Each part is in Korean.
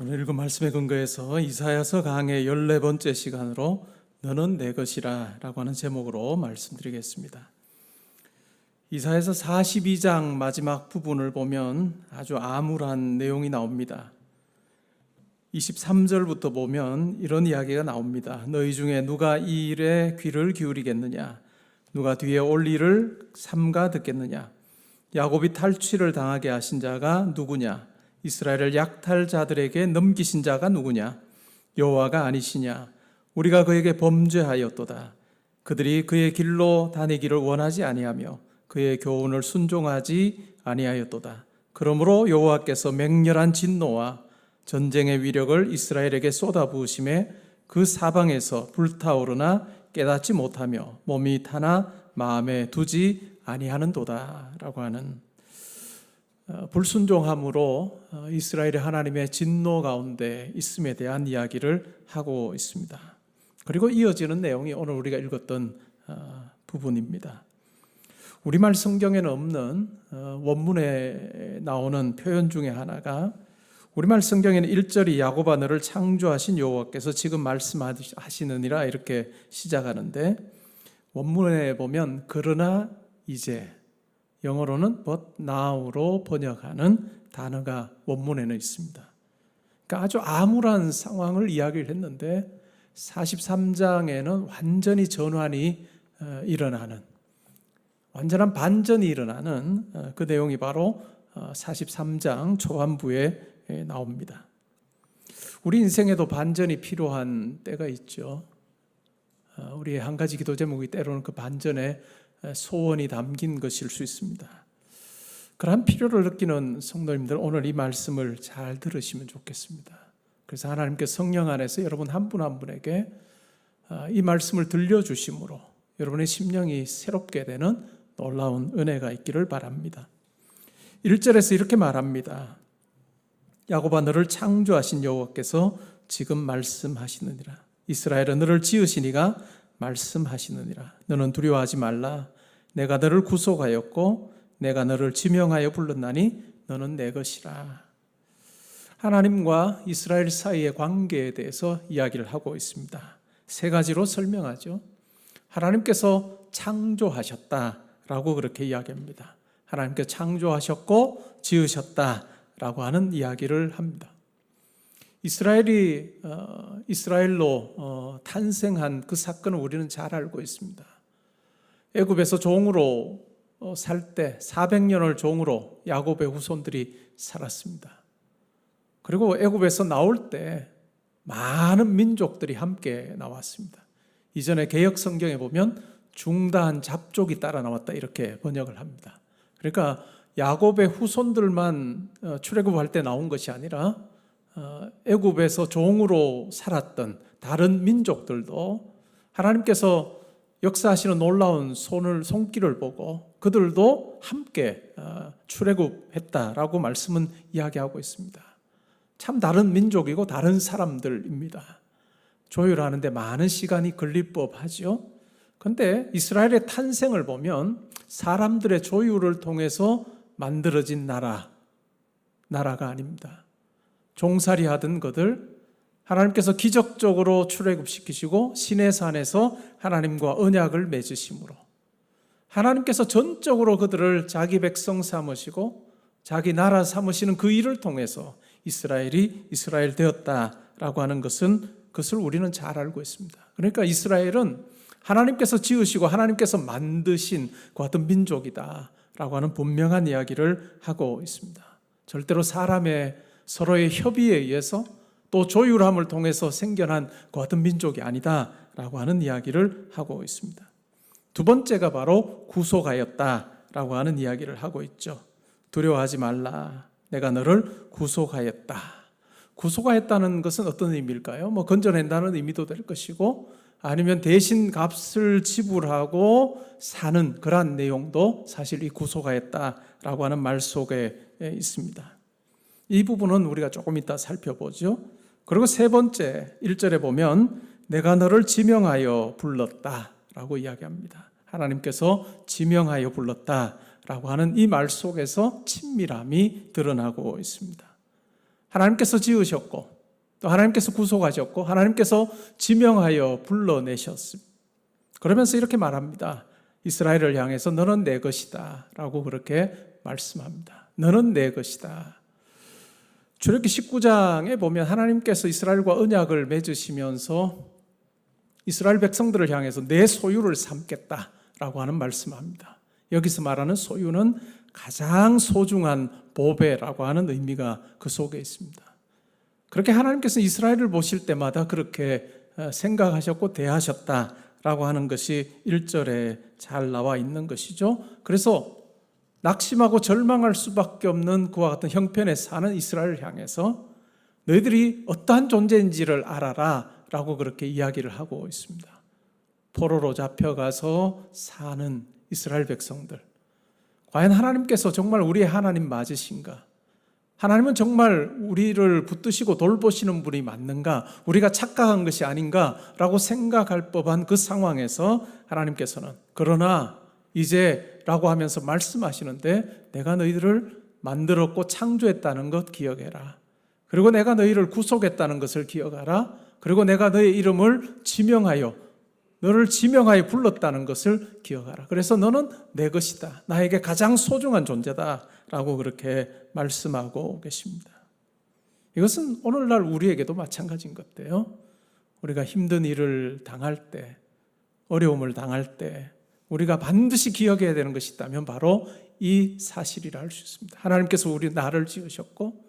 오늘 읽은 말씀에 근거해서 이사야서 강의 14번째 시간으로 너는 내 것이라 라고 하는 제목으로 말씀드리겠습니다. 이사야서 42장 마지막 부분을 보면 아주 암울한 내용이 나옵니다. 23절부터 보면 이런 이야기가 나옵니다. 너희 중에 누가 이 일에 귀를 기울이겠느냐? 누가 뒤에 올 일을 삼가 듣겠느냐? 야곱이 탈취를 당하게 하신 자가 누구냐? 이스라엘을 약탈자들에게 넘기신 자가 누구냐? 여호와가 아니시냐? 우리가 그에게 범죄하였도다. 그들이 그의 길로 다니기를 원하지 아니하며 그의 교훈을 순종하지 아니하였도다. 그러므로 여호와께서 맹렬한 진노와 전쟁의 위력을 이스라엘에게 쏟아부으심에 그 사방에서 불타오르나 깨닫지 못하며 몸이 타나 마음에 두지 아니하는도다 라고 하는 불순종함으로 이스라엘이 하나님의 진노 가운데 있음에 대한 이야기를 하고 있습니다. 그리고 이어지는 내용이 오늘 우리가 읽었던 부분입니다. 우리말 성경에는 없는 원문에 나오는 표현 중에 하나가 우리말 성경에는 1절이 야곱아 너를 창조하신 여호와께서 지금 말씀하시느니라 이렇게 시작하는데 원문에 보면 그러나 이제 영어로는 but now로 번역하는 단어가 원문에는 있습니다. 그러니까 아주 암울한 상황을 이야기를 했는데 43장에는 완전히 전환이 일어나는 완전한 반전이 일어나는 그 내용이 바로 43장 초반부에 나옵니다. 우리 인생에도 반전이 필요한 때가 있죠. 우리의 한 가지 기도 제목이 때로는 그 반전에 소원이 담긴 것일 수 있습니다. 그러한 필요를 느끼는 성도님들 오늘 이 말씀을 잘 들으시면 좋겠습니다. 그래서 하나님께 성령 안에서 여러분 한 분 한 분에게 이 말씀을 들려주심으로 여러분의 심령이 새롭게 되는 놀라운 은혜가 있기를 바랍니다. 1절에서 이렇게 말합니다. 야곱아 너를 창조하신 여호와께서 지금 말씀하시느니라. 이스라엘은 너를 지으신 이가 말씀하시느니라. 너는 두려워하지 말라. 내가 너를 구속하였고 내가 너를 지명하여 불렀나니 너는 내 것이라. 하나님과 이스라엘 사이의 관계에 대해서 이야기를 하고 있습니다. 세 가지로 설명하죠. 하나님께서 창조하셨다라고 그렇게 이야기합니다. 하나님께서 창조하셨고 지으셨다라고 하는 이야기를 합니다. 이스라엘로 탄생한 그 사건을 우리는 잘 알고 있습니다. 애굽에서 종으로 살 때 400년을 종으로 야곱의 후손들이 살았습니다. 그리고 애굽에서 나올 때 많은 민족들이 함께 나왔습니다. 이전에 개역 성경에 보면 중다한 잡족이 따라 나왔다 이렇게 번역을 합니다. 그러니까 야곱의 후손들만 출애굽할 때 나온 것이 아니라 애굽에서 종으로 살았던 다른 민족들도 하나님께서 역사하시는 놀라운 손길을 보고 그들도 함께 출애굽했다라고 말씀은 이야기하고 있습니다. 참 다른 민족이고 다른 사람들입니다. 조율하는데 많은 시간이 걸릴 법하죠. 그런데 이스라엘의 탄생을 보면 사람들의 조율을 통해서 만들어진 나라가 아닙니다. 종살이 하던 그들 하나님께서 기적적으로 출애굽시키시고 시내산에서 하나님과 언약을 맺으심으로 하나님께서 전적으로 그들을 자기 백성 삼으시고 자기 나라 삼으시는 그 일을 통해서 이스라엘이 이스라엘 되었다라고 하는 그것을 우리는 잘 알고 있습니다. 그러니까 이스라엘은 하나님께서 지으시고 하나님께서 만드신 그 같은 민족이다라고 하는 분명한 이야기를 하고 있습니다. 절대로 사람의 서로의 협의에 의해서 또 조율함을 통해서 생겨난 그 같은 민족이 아니다라고 하는 이야기를 하고 있습니다. 두 번째가 바로 구속하였다라고 하는 이야기를 하고 있죠. 두려워하지 말라. 내가 너를 구속하였다. 구속하였다는 것은 어떤 의미일까요? 건져낸다는 의미도 될 것이고 아니면 대신 값을 지불하고 사는 그러한 내용도 사실 이 구속하였다라고 하는 말 속에 있습니다. 이 부분은 우리가 조금 이따 살펴보죠. 그리고 세 번째 1절에 보면 내가 너를 지명하여 불렀다라고 이야기합니다. 하나님께서 지명하여 불렀다라고 하는 이 말 속에서 친밀함이 드러나고 있습니다. 하나님께서 지으셨고 또 하나님께서 구속하셨고 하나님께서 지명하여 불러내셨습니다. 그러면서 이렇게 말합니다. 이스라엘을 향해서 너는 내 것이다 라고 그렇게 말씀합니다. 너는 내 것이다. 출애굽기 19장에 보면 하나님께서 이스라엘과 언약을 맺으시면서 이스라엘 백성들을 향해서 내 소유를 삼겠다라고 하는 말씀합니다. 여기서 말하는 소유는 가장 소중한 보배라고 하는 의미가 그 속에 있습니다. 그렇게 하나님께서 이스라엘을 보실 때마다 그렇게 생각하셨고 대하셨다라고 하는 것이 1절에 잘 나와 있는 것이죠. 그래서 낙심하고 절망할 수밖에 없는 그와 같은 형편에 사는 이스라엘을 향해서 너희들이 어떠한 존재인지를 알아라 라고 그렇게 이야기를 하고 있습니다. 포로로 잡혀가서 사는 이스라엘 백성들, 과연 하나님께서 정말 우리의 하나님 맞으신가? 하나님은 정말 우리를 붙드시고 돌보시는 분이 맞는가? 우리가 착각한 것이 아닌가? 라고 생각할 법한 그 상황에서 하나님께서는 그러나 이제 라고 하면서 말씀하시는데 내가 너희들을 만들었고 창조했다는 것 기억해라. 그리고 내가 너희를 구속했다는 것을 기억하라. 그리고 내가 너의 이름을 지명하여 너를 지명하여 불렀다는 것을 기억하라. 그래서 너는 내 것이다. 나에게 가장 소중한 존재다 라고 그렇게 말씀하고 계십니다. 이것은 오늘날 우리에게도 마찬가지인 것 같아요. 우리가 힘든 일을 당할 때, 어려움을 당할 때 우리가 반드시 기억해야 되는 것이 있다면 바로 이 사실이라 할 수 있습니다. 하나님께서 나를 지으셨고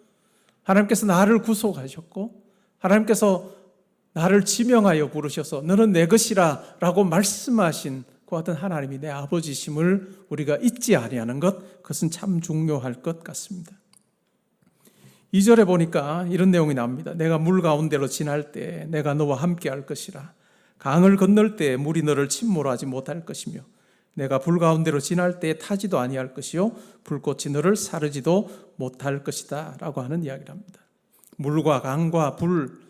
하나님께서 나를 구속하셨고 하나님께서 나를 지명하여 부르셔서 너는 내 것이라 라고 말씀하신 그 같은 하나님이 내 아버지심을 우리가 잊지 아니하는 것, 그것은 참 중요할 것 같습니다. 2절에 보니까 이런 내용이 나옵니다. 내가 물 가운데로 지날 때 내가 너와 함께 할 것이라. 강을 건널 때 물이 너를 침몰하지 못할 것이며 내가 불 가운데로 지날 때 타지도 아니할 것이요 불꽃이 너를 사르지도 못할 것이다 라고 하는 이야기를 합니다. 물과 강과 불,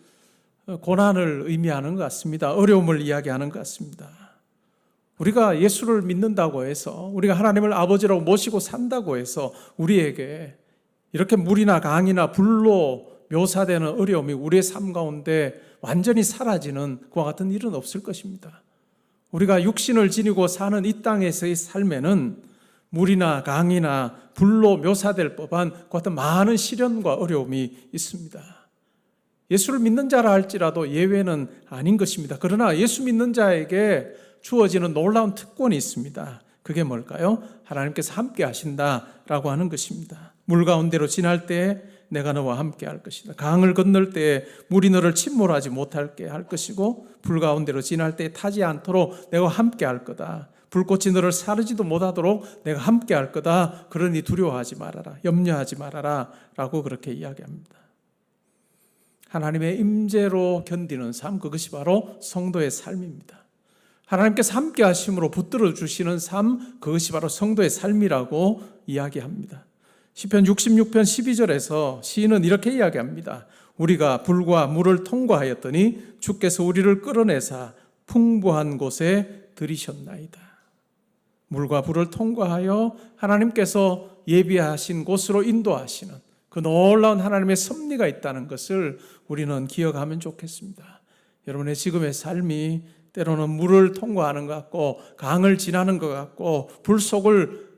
고난을 의미하는 것 같습니다. 어려움을 이야기하는 것 같습니다. 우리가 예수를 믿는다고 해서 우리가 하나님을 아버지라고 모시고 산다고 해서 우리에게 이렇게 물이나 강이나 불로 묘사되는 어려움이 우리의 삶 가운데 완전히 사라지는 그와 같은 일은 없을 것입니다. 우리가 육신을 지니고 사는 이 땅에서의 삶에는 물이나 강이나 불로 묘사될 법한 그 같은 많은 시련과 어려움이 있습니다. 예수를 믿는 자라 할지라도 예외는 아닌 것입니다. 그러나 예수 믿는 자에게 주어지는 놀라운 특권이 있습니다. 그게 뭘까요? 하나님께서 함께 하신다라고 하는 것입니다. 물 가운데로 지날 때 내가 너와 함께 할 것이다. 강을 건널 때 물이 너를 침몰하지 못하게 할 것이고 불 가운데로 지날 때 타지 않도록 내가 함께 할 거다. 불꽃이 너를 사르지도 못하도록 내가 함께 할 거다. 그러니 두려워하지 말아라. 염려하지 말아라 라고 그렇게 이야기합니다. 하나님의 임재로 견디는 삶, 그것이 바로 성도의 삶입니다. 하나님께서 함께 하심으로 붙들어 주시는 삶, 그것이 바로 성도의 삶이라고 이야기합니다. 시편 66편 12절에서 시인은 이렇게 이야기합니다. 우리가 불과 물을 통과하였더니 주께서 우리를 끌어내사 풍부한 곳에 들이셨나이다. 물과 불을 통과하여 하나님께서 예비하신 곳으로 인도하시는 그 놀라운 하나님의 섭리가 있다는 것을 우리는 기억하면 좋겠습니다. 여러분의 지금의 삶이 때로는 물을 통과하는 것 같고 강을 지나는 것 같고 불 속을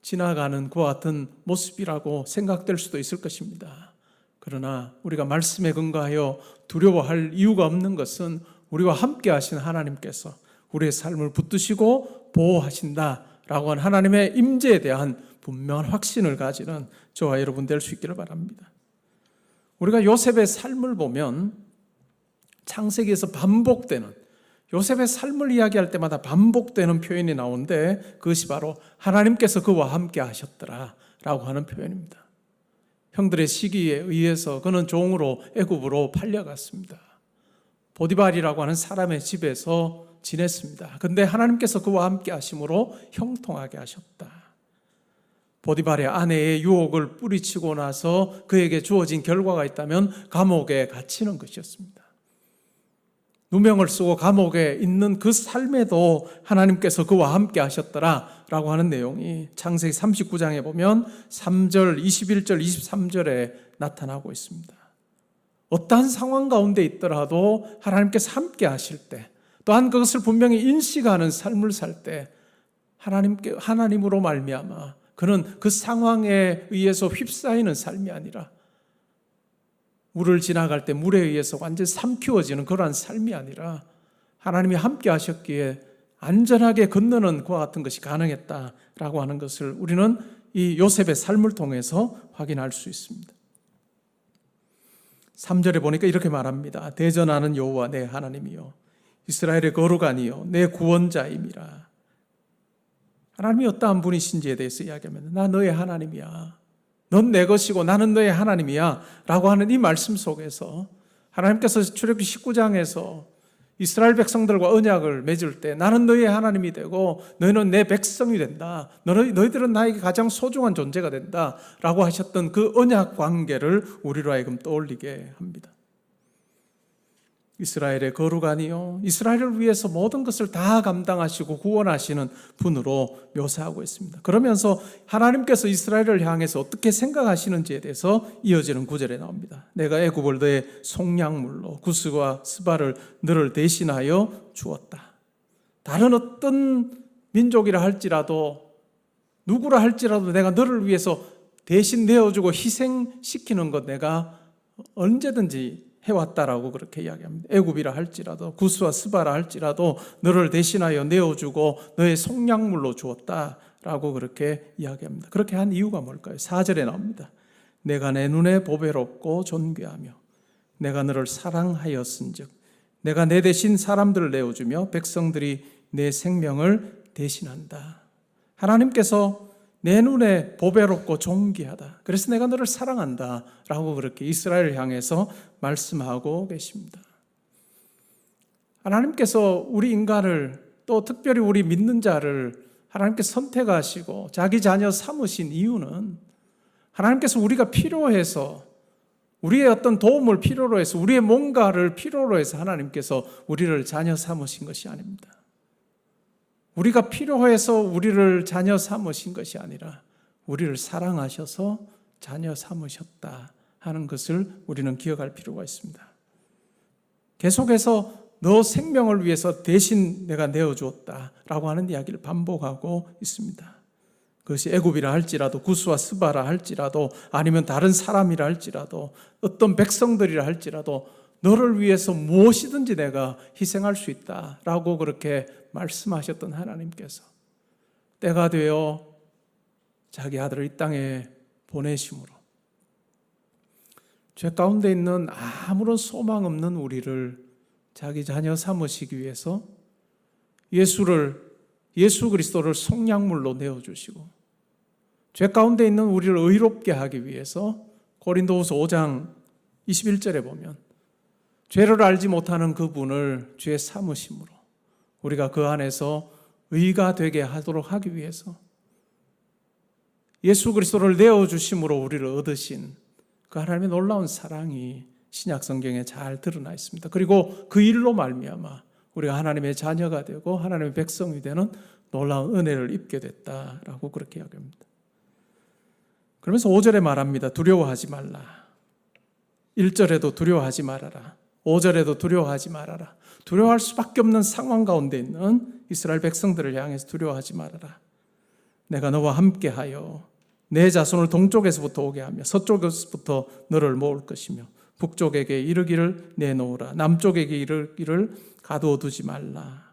지나가는 그와 같은 모습이라고 생각될 수도 있을 것입니다. 그러나 우리가 말씀에 근거하여 두려워할 이유가 없는 것은 우리와 함께 하신 하나님께서 우리의 삶을 붙드시고 보호하신다라고 하는 하나님의 임재에 대한 분명한 확신을 가지는 저와 여러분 될 수 있기를 바랍니다. 우리가 요셉의 삶을 보면 창세기에서 반복되는 요셉의 삶을 이야기할 때마다 반복되는 표현이 나오는데 그것이 바로 하나님께서 그와 함께 하셨더라 라고 하는 표현입니다. 형들의 시기에 의해서 그는 종으로 애굽으로 팔려갔습니다. 보디발이라고 하는 사람의 집에서 지냈습니다. 그런데 하나님께서 그와 함께 하심으로 형통하게 하셨다. 보디발의 아내의 유혹을 뿌리치고 나서 그에게 주어진 결과가 있다면 감옥에 갇히는 것이었습니다. 누명을 쓰고 감옥에 있는 그 삶에도 하나님께서 그와 함께 하셨더라라고 하는 내용이 창세기 39장에 보면 3절, 21절, 23절에 나타나고 있습니다. 어떠한 상황 가운데 있더라도 하나님께서 함께 하실 때, 또한 그것을 분명히 인식하는 삶을 살 때 하나님으로 말미암아 그는 그 상황에 의해서 휩싸이는 삶이 아니라, 물을 지나갈 때 물에 의해서 완전히 삼키워지는 그러한 삶이 아니라 하나님이 함께 하셨기에 안전하게 건너는 그와 같은 것이 가능했다라고 하는 것을 우리는 이 요셉의 삶을 통해서 확인할 수 있습니다. 3절에 보니까 이렇게 말합니다. 대전하는 여호와 내 하나님이요 이스라엘의 거룩하니요 내 구원자임이라. 하나님이 어떠한 분이신지에 대해서 이야기하면 나 너의 하나님이야, 넌 내 것이고 나는 너의 하나님이야 라고 하는 이 말씀 속에서 하나님께서 출애굽기 19장에서 이스라엘 백성들과 언약을 맺을 때 나는 너의 하나님이 되고 너희는 내 백성이 된다, 너희들은 나에게 가장 소중한 존재가 된다 라고 하셨던 그 언약 관계를 우리로 하여금 떠올리게 합니다. 이스라엘의 거룩하니요 이스라엘을 위해서 모든 것을 다 감당하시고 구원하시는 분으로 묘사하고 있습니다. 그러면서 하나님께서 이스라엘을 향해서 어떻게 생각하시는지에 대해서 이어지는 구절에 나옵니다. 내가 애굽을 너의 속량물로 구스와 스바를 너를 대신하여 주었다. 다른 어떤 민족이라 할지라도 누구라 할지라도 내가 너를 위해서 대신 내어주고 희생시키는 것 내가 언제든지 해왔다라고 그렇게 이야기합니다. 애굽이라 할지라도 구스와 스바라 할지라도 너를 대신하여 내어주고 너의 속량물로 주었다라고 그렇게 이야기합니다. 그렇게 한 이유가 뭘까요? 4절에 나옵니다. 내가 내 눈에 보배롭고 존귀하며 내가 너를 사랑하였은즉 내가 내 대신 사람들을 내어주며 백성들이 내 생명을 대신한다. 하나님께서 내 눈에 보배롭고 존귀하다, 그래서 내가 너를 사랑한다 라고 그렇게 이스라엘을 향해서 말씀하고 계십니다. 하나님께서 우리 인간을, 또 특별히 우리 믿는 자를 하나님께서 선택하시고 자기 자녀 삼으신 이유는 하나님께서 우리가 필요해서, 우리의 어떤 도움을 필요로 해서, 우리의 뭔가를 필요로 해서 하나님께서 우리를 자녀 삼으신 것이 아닙니다. 우리가 필요해서 우리를 자녀 삼으신 것이 아니라 우리를 사랑하셔서 자녀 삼으셨다 하는 것을 우리는 기억할 필요가 있습니다. 계속해서 너 생명을 위해서 대신 내가 내어주었다라고 하는 이야기를 반복하고 있습니다. 그것이 애굽이라 할지라도 구스와 스바라 할지라도 아니면 다른 사람이라 할지라도 어떤 백성들이라 할지라도 너를 위해서 무엇이든지 내가 희생할 수 있다라고 그렇게 말씀하셨던 하나님께서 때가 되어 자기 아들을 이 땅에 보내심으로 죄 가운데 있는 아무런 소망 없는 우리를 자기 자녀 삼으시기 위해서 예수 그리스도를 속량물로 내어주시고 죄 가운데 있는 우리를 의롭게 하기 위해서 고린도후서 5장 21절에 보면 죄를 알지 못하는 그분을 죄 삼으심으로 우리가 그 안에서 의가 되게 하도록 하기 위해서 예수 그리스도를 내어주심으로 우리를 얻으신 그 하나님의 놀라운 사랑이 신약 성경에 잘 드러나 있습니다. 그리고 그 일로 말미암아 우리가 하나님의 자녀가 되고 하나님의 백성이 되는 놀라운 은혜를 입게 됐다라고 그렇게 이야기합니다. 그러면서 5절에 말합니다. 두려워하지 말라. 1절에도 두려워하지 말아라. 5절에도 두려워하지 말아라. 두려워할 수밖에 없는 상황 가운데 있는 이스라엘 백성들을 향해서 두려워하지 말아라. 내가 너와 함께하여 내 자손을 동쪽에서부터 오게 하며 서쪽에서부터 너를 모을 것이며 북쪽에게 이르기를 내놓으라. 남쪽에게 이르기를 가두어 두지 말라.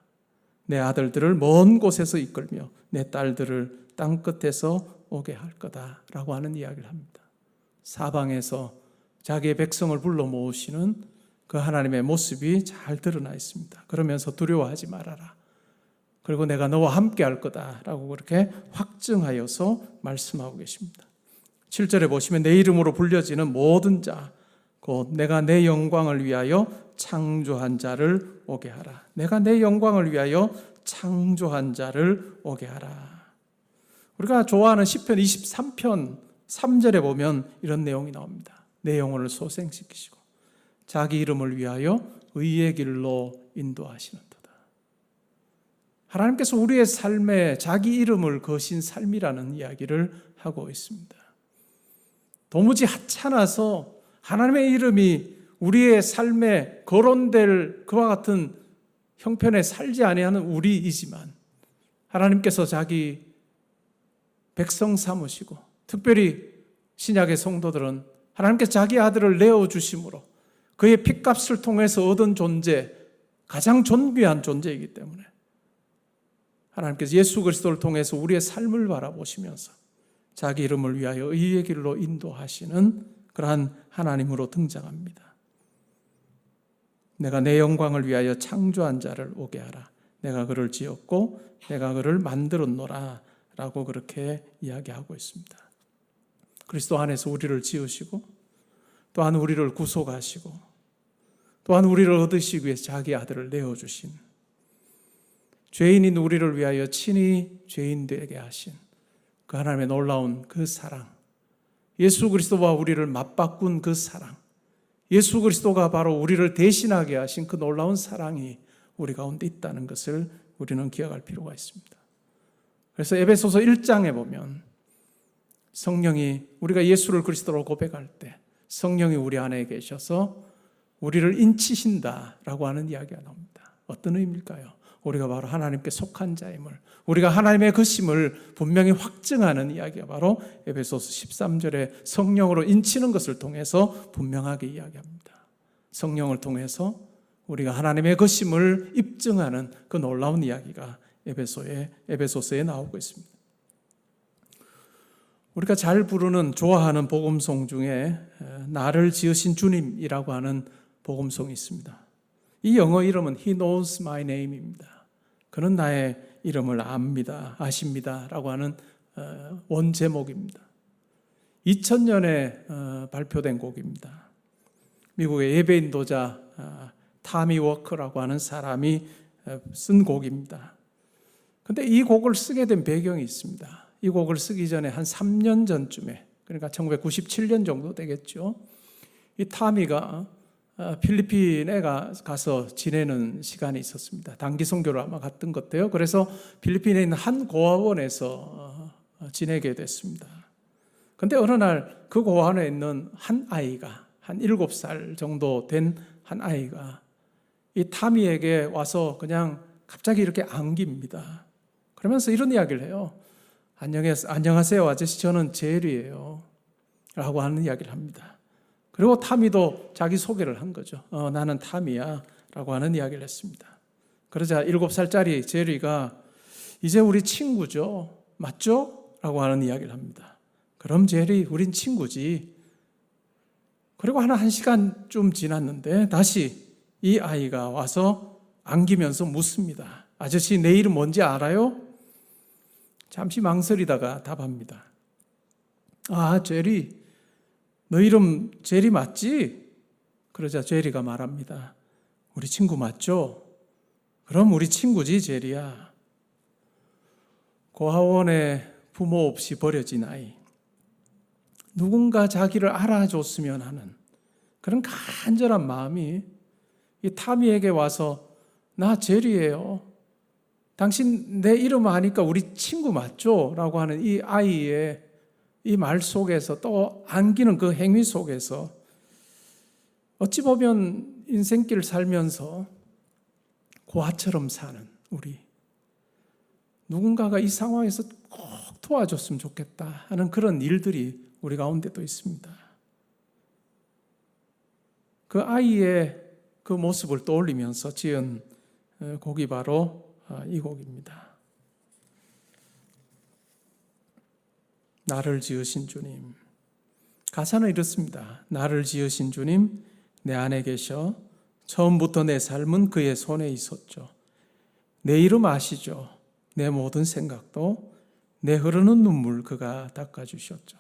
내 아들들을 먼 곳에서 이끌며 내 딸들을 땅 끝에서 오게 할 거다 라고 하는 이야기를 합니다. 사방에서 자기의 백성을 불러 모으시는 그 하나님의 모습이 잘 드러나 있습니다. 그러면서 두려워하지 말아라. 그리고 내가 너와 함께 할 거다라고 그렇게 확증하여서 말씀하고 계십니다. 7절에 보시면 내 이름으로 불려지는 모든 자, 곧 내가 내 영광을 위하여 창조한 자를 오게 하라. 내가 내 영광을 위하여 창조한 자를 오게 하라. 우리가 좋아하는 시편 23편 3절에 보면 이런 내용이 나옵니다. 내 영혼을 소생시키시고 자기 이름을 위하여 의의 길로 인도하시는도다. 하나님께서 우리의 삶에 자기 이름을 거신 삶이라는 이야기를 하고 있습니다. 도무지 하찮아서 하나님의 이름이 우리의 삶에 거론될 그와 같은 형편에 살지 아니하는 우리이지만 하나님께서 자기 백성 삼으시고, 특별히 신약의 성도들은 하나님께서 자기 아들을 내어주심으로 그의 핏값을 통해서 얻은 존재, 가장 존귀한 존재이기 때문에 하나님께서 예수 그리스도를 통해서 우리의 삶을 바라보시면서 자기 이름을 위하여 의의 길로 인도하시는 그러한 하나님으로 등장합니다. 내가 내 영광을 위하여 창조한 자를 오게 하라. 내가 그를 지었고 내가 그를 만들었노라 라고 그렇게 이야기하고 있습니다. 그리스도 안에서 우리를 지으시고 또한 우리를 구속하시고 또한 우리를 얻으시기 위해 자기 아들을 내어주신, 죄인인 우리를 위하여 친히 죄인 되게 하신 그 하나님의 놀라운 그 사랑, 예수 그리스도와 우리를 맞바꾼 그 사랑, 예수 그리스도가 바로 우리를 대신하게 하신 그 놀라운 사랑이 우리 가운데 있다는 것을 우리는 기억할 필요가 있습니다. 그래서 에베소서 1장에 보면 성령이, 우리가 예수를 그리스도로 고백할 때 성령이 우리 안에 계셔서 우리를 인치신다라고 하는 이야기가 나옵니다. 어떤 의미일까요? 우리가 바로 하나님께 속한 자임을, 우리가 하나님의 것임을 분명히 확증하는 이야기가 바로 에베소서 13절에 성령으로 인치는 것을 통해서 분명하게 이야기합니다. 성령을 통해서 우리가 하나님의 것임을 입증하는 그 놀라운 이야기가 에베소서에 나오고 있습니다. 우리가 잘 부르는, 좋아하는 복음송 중에 나를 지으신 주님이라고 하는 복음송이 있습니다. 이 영어 이름은 He knows my name입니다. 그는 나의 이름을 압니다, 아십니다 라고 하는 원 제목입니다. 2000년에 발표된 곡입니다. 미국의 예배인도자 타미 워커라고 하는 사람이 쓴 곡입니다. 그런데 이 곡을 쓰게 된 배경이 있습니다. 이 곡을 쓰기 전에 한 3년 전쯤에, 그러니까 1997년 정도 되겠죠. 이 타미가 필리핀에 가서 지내는 시간이 있었습니다. 단기 선교를 아마 갔던 것 같아요. 그래서 필리핀에 있는 한 고아원에서 지내게 됐습니다. 그런데 어느 날 그 고아원에 있는 한 아이가, 한 7살 정도 된 한 아이가 이 타미에게 와서 그냥 갑자기 이렇게 안깁니다. 그러면서 이런 이야기를 해요. 안녕하세요 아저씨, 저는 제리예요 라고 하는 이야기를 합니다. 그리고 타미도 자기 소개를 한 거죠. 나는 타미야 라고 하는 이야기를 했습니다. 그러자 7살짜리 제리가 이제 우리 친구죠, 맞죠? 라고 하는 이야기를 합니다. 그럼 제리, 우린 친구지. 그리고 한 1시간쯤 지났는데 다시 이 아이가 와서 안기면서 묻습니다. 아저씨, 내 이름 뭔지 알아요? 잠시 망설이다가 답합니다. 아, 제리, 너 이름 제리 맞지? 그러자 제리가 말합니다. 우리 친구 맞죠? 그럼 우리 친구지, 제리야. 고아원에 부모 없이 버려진 아이, 누군가 자기를 알아줬으면 하는 그런 간절한 마음이 이 타미에게 와서 나 제리예요, 당신 내 이름 아니까 우리 친구 맞죠? 라고 하는 이 아이의 이 말 속에서, 또 안기는 그 행위 속에서 어찌 보면 인생길 살면서 고아처럼 사는 우리, 누군가가 이 상황에서 꼭 도와줬으면 좋겠다 하는 그런 일들이 우리 가운데도 있습니다. 그 아이의 그 모습을 떠올리면서 지은 곡이 바로 이 곡입니다. 나를 지으신 주님. 가사는 이렇습니다. 나를 지으신 주님, 내 안에 계셔 처음부터 내 삶은 그의 손에 있었죠. 내 이름 아시죠? 내 모든 생각도, 내 흐르는 눈물 그가 닦아주셨죠.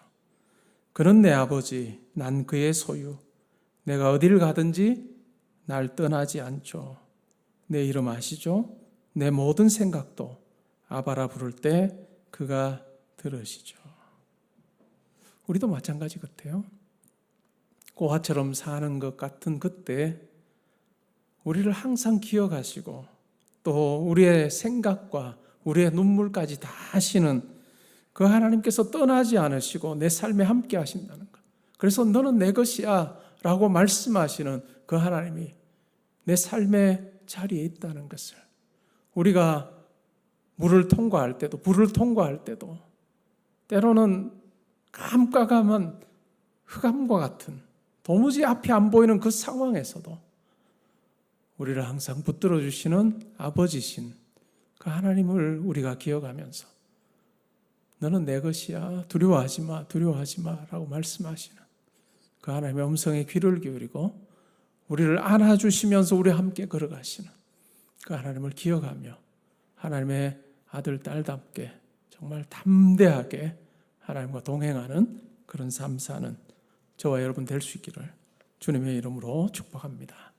그는 내 아버지, 난 그의 소유. 내가 어딜 가든지 날 떠나지 않죠. 내 이름 아시죠? 내 모든 생각도, 아바라 부를 때 그가 들으시죠. 우리도 마찬가지 같아요. 고아처럼 사는 것 같은 그때 우리를 항상 기억하시고 또 우리의 생각과 우리의 눈물까지 다 하시는 그 하나님께서 떠나지 않으시고 내 삶에 함께 하신다는 것. 그래서 너는 내 것이야 라고 말씀하시는 그 하나님이 내 삶의 자리에 있다는 것을, 우리가 물을 통과할 때도, 불을 통과할 때도 때로는 깜깜한 흑암과 같은 도무지 앞이 안 보이는 그 상황에서도 우리를 항상 붙들어 주시는 아버지신 그 하나님을 우리가 기억하면서 너는 내 것이야, 두려워하지 마, 두려워하지 마 라고 말씀하시는 그 하나님의 음성에 귀를 기울이고 우리를 안아주시면서 우리와 함께 걸어가시는 그 하나님을 기억하며 하나님의 아들, 딸답게 정말 담대하게 하나님과 동행하는 그런 삶 사는 저와 여러분 될 수 있기를 주님의 이름으로 축복합니다.